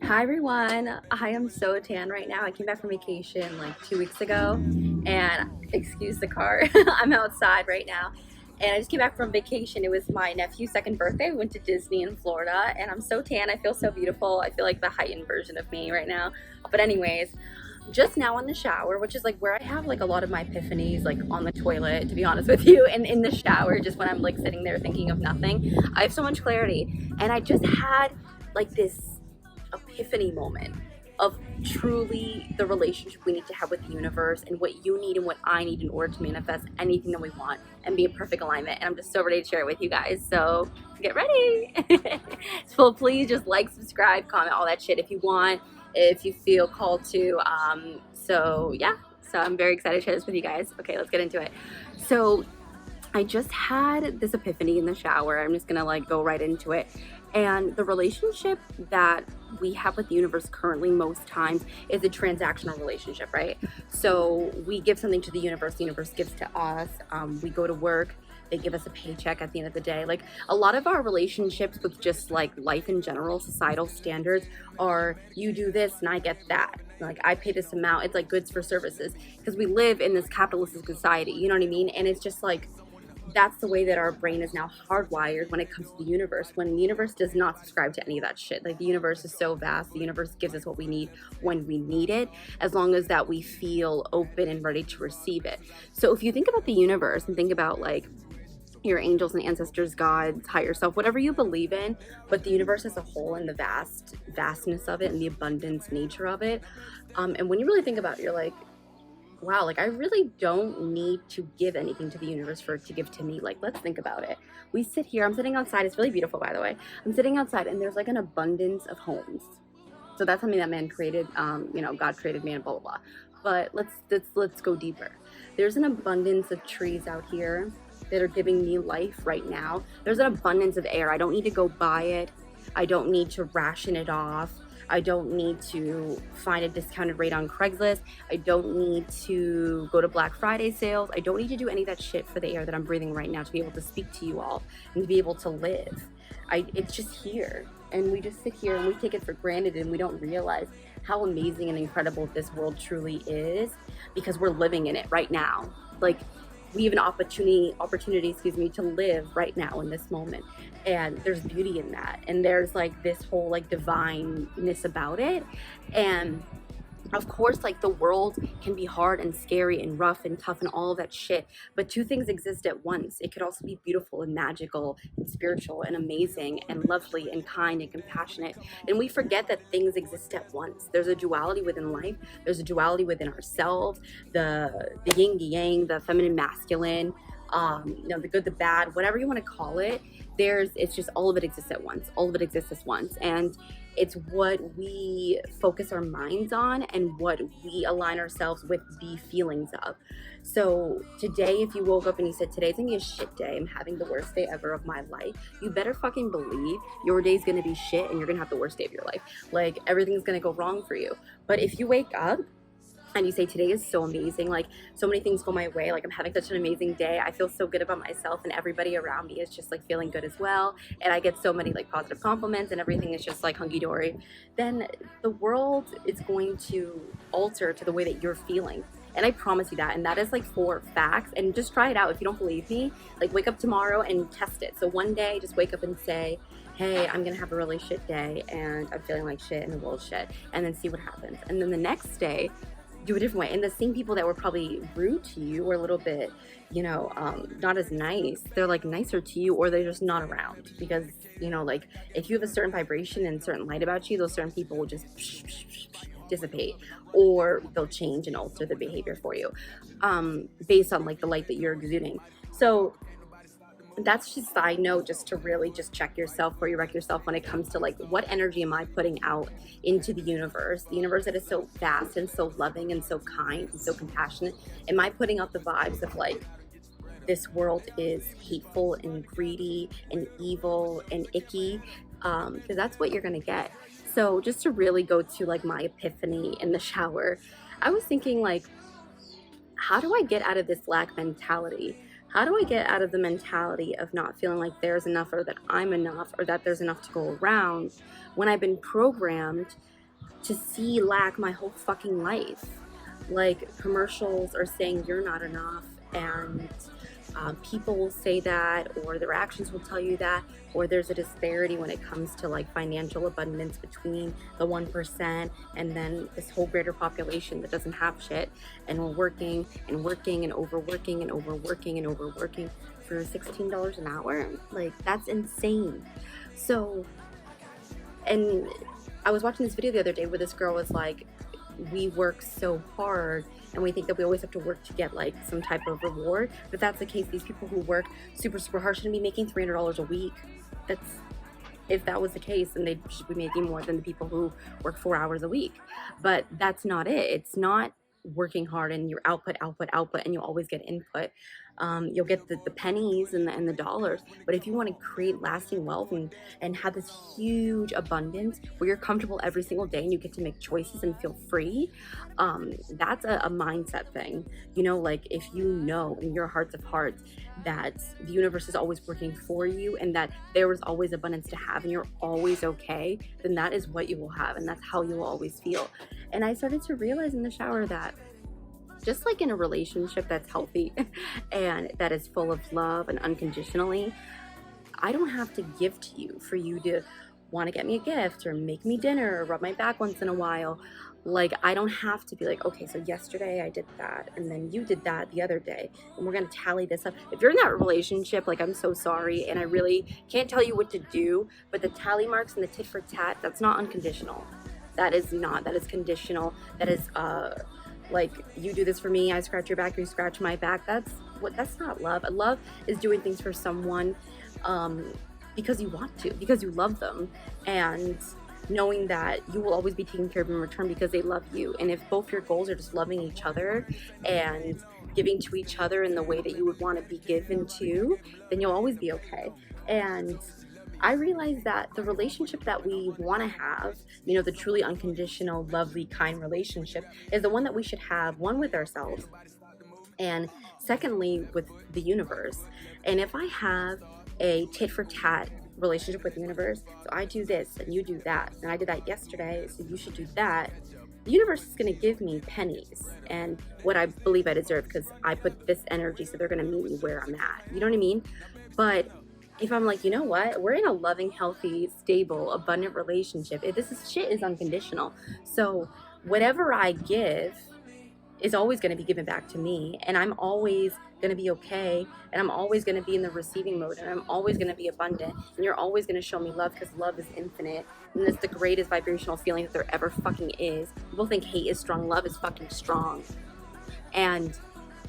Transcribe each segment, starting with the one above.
Hi everyone, I am so tan right now. I came back from vacation like 2 weeks ago and excuse the car, I'm outside right now. And I just came back from vacation. It was my nephew's second birthday. We went to Disney in Florida and I'm so tan. I feel so beautiful. I feel like the heightened version of me right now. But anyways, just now in the shower, which is like where I have like a lot of my epiphanies, like on the toilet, to be honest with you, and in the shower, just when I'm like sitting there thinking of nothing. I have so much clarity. And I just had like this epiphany moment of truly the relationship we need to have with the universe and what you need and what I need in order to manifest anything that we want and be in perfect alignment. And I'm just so ready to share it with you guys. So get ready. So please just like, subscribe, comment, all that shit if you want, if you feel called to. So yeah, so I'm very excited to share this with you guys. Okay, let's get into it. So I just had this epiphany in the shower. I'm just gonna like go right into it. And the relationship that we have with the universe currently most times is a transactional relationship, right? So we give something to the universe gives to us. We go to work, they give us a paycheck at the end of the day. Like a lot of our relationships with just like life in general, societal standards are you do this and I get that. Like I pay this amount. It's like goods for services because we live in this capitalistic society, you know what I mean? And it's just like that's the way that our brain is now hardwired when it comes to the universe, when the universe does not subscribe to any of that shit. Like the universe is so vast, the universe gives us what we need when we need it, as long as that we feel open and ready to receive it. So if you think about the universe and think about like your angels and ancestors, gods, higher self, whatever you believe in, but the universe as a whole and the vastness of it and the abundance nature of it. And when you really think about it, you're like, wow, like I really don't need to give anything to the universe for it to give to me. Like, let's think about it. We sit here, I'm sitting outside. It's really beautiful, by the way. I'm sitting outside and there's like an abundance of homes. So that's something that man created, God created man, blah, blah, blah. But let's go deeper. There's an abundance of trees out here that are giving me life right now. There's an abundance of air. I don't need to go buy it. I don't need to ration it off. I don't need to find a discounted rate on Craigslist. I don't need to go to Black Friday sales. I don't need to do any of that shit for the air that I'm breathing right now to be able to speak to you all and to be able to live. It's just here. And we just sit here and we take it for granted and we don't realize how amazing and incredible this world truly is because we're living in it right now. Like we have an opportunity, to live right now in this moment. And there's beauty in that. And there's like this whole like divineness about it. And of course, like the world can be hard and scary and rough and tough and all of that shit. But two things exist at once. It could also be beautiful and magical and spiritual and amazing and lovely and kind and compassionate. And we forget that things exist at once. There's a duality within life. There's a duality within ourselves. The yin, the yang, the feminine, masculine. The good, the bad, whatever you want to call it. It's just all of it exists at once. All of it exists at once. And it's what we focus our minds on and what we align ourselves with the feelings of. So today, if you woke up and you said, today's gonna be a shit day, I'm having the worst day ever of my life, you better fucking believe your day's gonna be shit and you're gonna have the worst day of your life. Like everything's gonna go wrong for you. But if you wake up and you say today is so amazing, like so many things go my way, like I'm having such an amazing day, I feel so good about myself and everybody around me is just like feeling good as well, and I get so many like positive compliments and everything is just like hunky-dory, then the world is going to alter to the way that you're feeling. And I promise you that, and that is like for facts. And just try it out. If you don't believe me, like wake up tomorrow and test it. So one day just wake up and say, hey, I'm gonna have a really shit day and I'm feeling like shit and the world's shit, and then see what happens. And then the next day do a different way. And the same people that were probably rude to you or a little bit, not as nice, they're like nicer to you, or they're just not around because, like if you have a certain vibration and certain light about you, those certain people will just dissipate, or they'll change and alter the behavior for you based on like the light that you're exuding. So that's just a side note, just to really just check yourself before you wreck yourself when it comes to like what energy am I putting out into the universe that is so vast and so loving and so kind and so compassionate. Am I putting out the vibes of like this world is hateful and greedy and evil and icky? Because that's what you're gonna get. So just to really go to like my epiphany in the shower, I was thinking like, how do I get out of this lack mentality? How do I get out of the mentality of not feeling like there's enough or that I'm enough or that there's enough to go around when I've been programmed to see lack my whole fucking life. Like, commercials are saying you're not enough, and people will say that, or their actions will tell you that, or there's a disparity when it comes to like financial abundance between the 1% and then this whole greater population that doesn't have shit, and we're working and working and overworking and overworking and overworking for $16 an hour. Like, that's insane. So, and I was watching this video the other day where this girl was like, we work so hard and we think that we always have to work to get like some type of reward. But if that's the case, these people who work super, super hard shouldn't be making $300 a week. That's, if that was the case, then they should be making more than the people who work 4 hours a week. But that's not it. It's not working hard and your output, and you'll always get input. You'll get the pennies and the dollars. But if you want to create lasting wealth and have this huge abundance where you're comfortable every single day and you get to make choices and feel free, that's a mindset thing. You know, like, if you know in your hearts of hearts that the universe is always working for you and that there is always abundance to have and you're always okay, then that is what you will have, and that's how you will always feel. And I started to realize in the shower that just like in a relationship that's healthy and that is full of love and unconditionally, I don't have to give to you for you to want to get me a gift or make me dinner or rub my back once in a while. Like, I don't have to be like, okay, so yesterday I did that and then you did that the other day and we're going to tally this up. If you're in that relationship, like, I'm so sorry and I really can't tell you what to do, but the tally marks and the tit for tat, that's not unconditional. That is not. That is conditional. That is like, you do this for me, I scratch your back, you scratch my back. That's not love. Love is doing things for someone because you want to, because you love them, and knowing that you will always be taken care of in return because they love you. And if both your goals are just loving each other and giving to each other in the way that you would want to be given to, then you'll always be okay. And I realized that the relationship that we want to have, you know, the truly unconditional, lovely, kind relationship, is the one that we should have, one, with ourselves, and secondly, with the universe. And if I have a tit for tat relationship with the universe, so I do this and you do that, and I did that yesterday, so you should do that, the universe is going to give me pennies and what I believe I deserve because I put this energy, so they're going to meet me where I'm at. You know what I mean? But if I'm like, you know what, we're in a loving, healthy, stable, abundant relationship, if this shit is unconditional, so whatever I give is always going to be given back to me, and I'm always going to be okay, and I'm always going to be in the receiving mode, and I'm always going to be abundant, and you're always going to show me love because love is infinite, and it's the greatest vibrational feeling that there ever fucking is. People think hate is strong. Love is fucking strong. And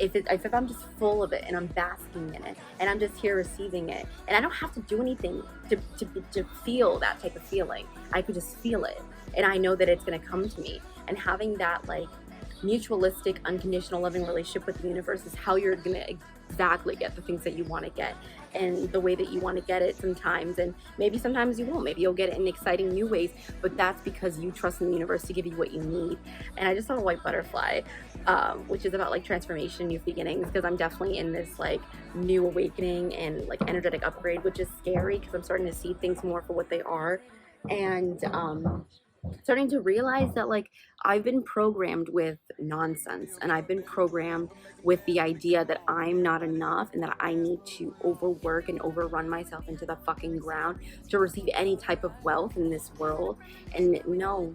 if I'm just full of it and I'm basking in it and I'm just here receiving it, and I don't have to do anything to feel that type of feeling, I could just feel it, and I know that it's going to come to me. And having that, like, mutualistic, unconditional, loving relationship with the universe is how you're going to exactly get the things that you want to get and the way that you want to get it sometimes. And maybe sometimes you won't. Maybe you'll get it in exciting new ways, but that's because you trust in the universe to give you what you need. And I just saw a white butterfly, which is about like transformation, new beginnings, because I'm definitely in this like new awakening and like energetic upgrade, which is scary because I'm starting to see things more for what they are. And starting to realize that, like, I've been programmed with nonsense, and I've been programmed with the idea that I'm not enough and that I need to overwork and overrun myself into the fucking ground to receive any type of wealth in this world. And no.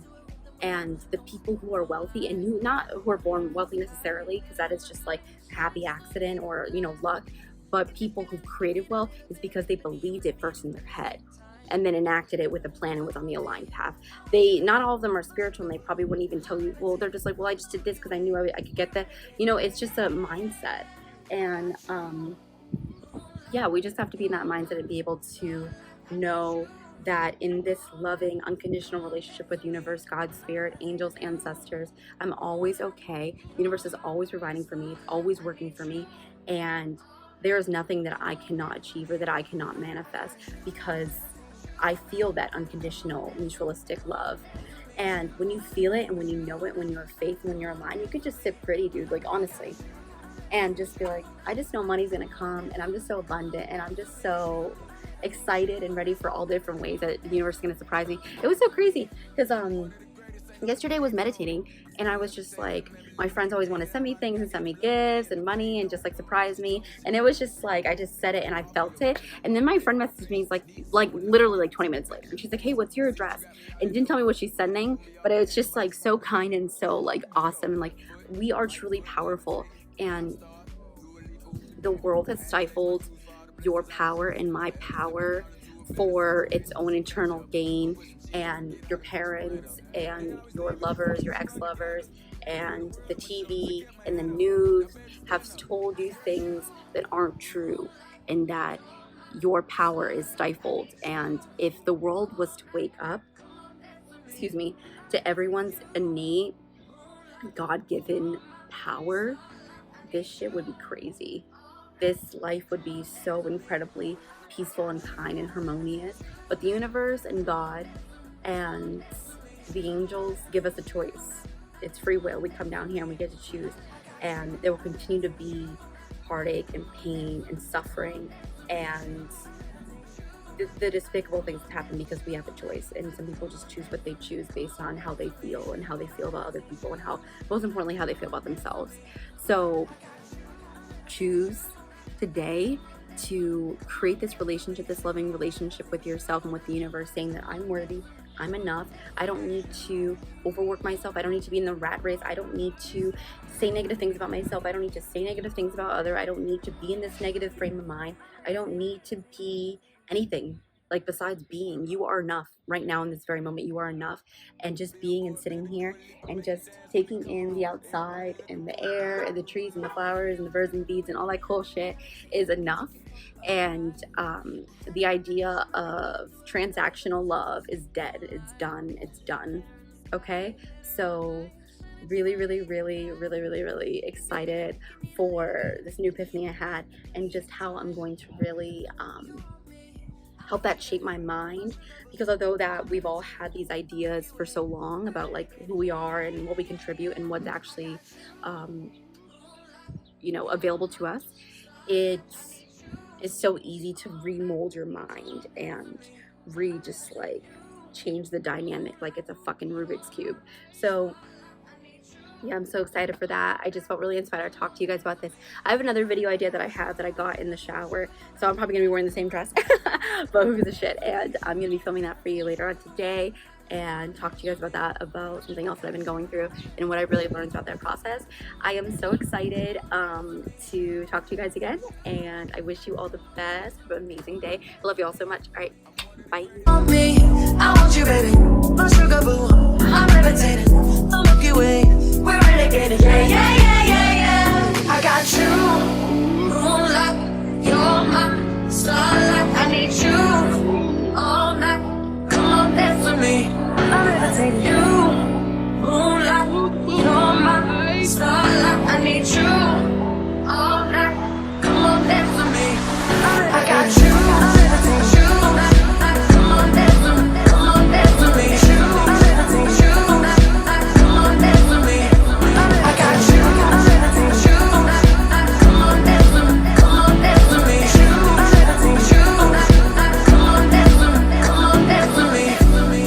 And the people who are wealthy, and you, not who are born wealthy necessarily, because that is just like happy accident or, you know, luck, but people who've created wealth is because they believed it first in their head and then enacted it with a plan and was on the aligned path. They, not all of them are spiritual, and they probably wouldn't even tell you, well, they're just like, well, I just did this because I knew I could get that. You know, it's just a mindset. And yeah, we just have to be in that mindset and be able to know that in this loving, unconditional relationship with universe, God, spirit, angels, ancestors, I'm always okay. The universe is always providing for me. It's always working for me. And there is nothing that I cannot achieve or that I cannot manifest, because I feel that unconditional, mutualistic love. And when you feel it and when you know it, when you have faith and when you're aligned, you could just sit pretty, dude, like, honestly, and just be like, I just know money's gonna come, and I'm just so abundant, and I'm just so excited and ready for all different ways that the universe is gonna surprise me. It was so crazy because yesterday was meditating, and I was just like, my friends always want to send me things and send me gifts and money and just like surprise me, and it was just like I just said it and I felt it. And then my friend messaged me like literally like 20 minutes later, and she's like, hey, what's your address? And didn't tell me what she's sending, but it was just like so kind and so like awesome. And like, we are truly powerful, and the world has stifled your power and my power for its own internal gain, and your parents and your lovers, your ex-lovers, and the TV and the news have told you things that aren't true, and that your power is stifled. And if the world was to wake up, excuse me, to everyone's innate God-given power, this shit would be crazy. This life would be so incredibly peaceful and kind and harmonious. But the universe and God and the angels give us a choice. It's free will. We come down here and we get to choose. And there will continue to be heartache and pain and suffering and the despicable things that happen because we have a choice. And some people just choose what they choose based on how they feel and how they feel about other people, and how, most importantly, how they feel about themselves. So choose today to create this relationship, this loving relationship with yourself and with the universe, saying that I'm worthy, I'm enough, I don't need to overwork myself, I don't need to be in the rat race, I don't need to say negative things about myself, I don't need to say negative things about others, I don't need to be in this negative frame of mind, I don't need to be anything like besides being. You are enough right now in this very moment. You are enough. And just being and sitting here and just taking in the outside and the air and the trees and the flowers and the birds and bees and all that cool shit is enough. And the idea of transactional love is dead. It's done. It's done. Okay? So really excited for this new epiphany I had, and just how I'm going to really help that shape my mind. Because although that we've all had these ideas for so long about like who we are and what we contribute and what's actually available to us, it is so easy to remold your mind and just like change the dynamic like it's a fucking Rubik's Cube. So yeah, I'm so excited for that. I just felt really inspired to talk to you guys about this. I have another video idea that I have that I got in the shower, so I'm probably gonna be wearing the same dress, but who gives a shit? And I'm gonna be filming that for you later on today and talk to you guys about that, about something else that I've been going through and what I really learned about that process. I am so excited to talk to you guys again, and I wish you all the best. Have an amazing day. I love you all so much. All right, bye. I want you, baby, my sugar boo. I'm levitating, the Milky Way. We're renegading, yeah. I got you, moonlight, you're my starlight. I need you all night. Come on, dance with me. I'm levitating, you, moonlight, you're my starlight. I need you all night. Come on, dance with me. I got you, I'm levitating, you. Come on, dance with me. Come on, dance with me. I'm levitating, you. Come on, dance with me. I got you, I'm levitating, you. Come on, dance with me. Come on, dance with me. I'm levitating, you. Come on, dance with me. Come on, dance with me.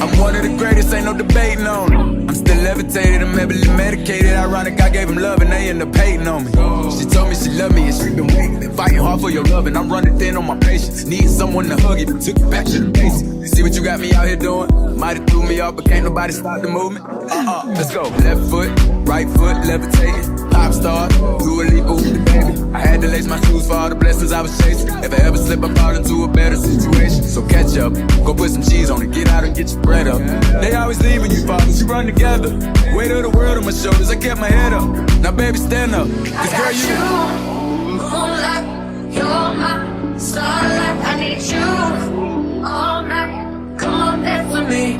I'm one of the greatest, ain't no debating on it. I'm still levitated, I'm heavily medicated. Ironic, I gave him love and they end up hating on me. She told me she loved me and she been waiting. Been fighting hard for your love and I'm running thin on my patience. Need someone to hug it, took it back to the basics. You see what you got me out here doing? Might have threw me off, but can't nobody stop the movement. Let's go. Left foot, right foot, levitating. Pop star, do a leap with the baby. I had to lace my shoes for all the blessings I was chasing. If I ever slip, I fall into a better situation. So catch up, go put some cheese on it, get out and get your bread up. They always leave when you fall, but you run together. Weight of the world on my shoulders, I kept my head up. Now baby, stand up, cause girl, you moonlight, you're my starlight. I need you all night. Come on, dance with me.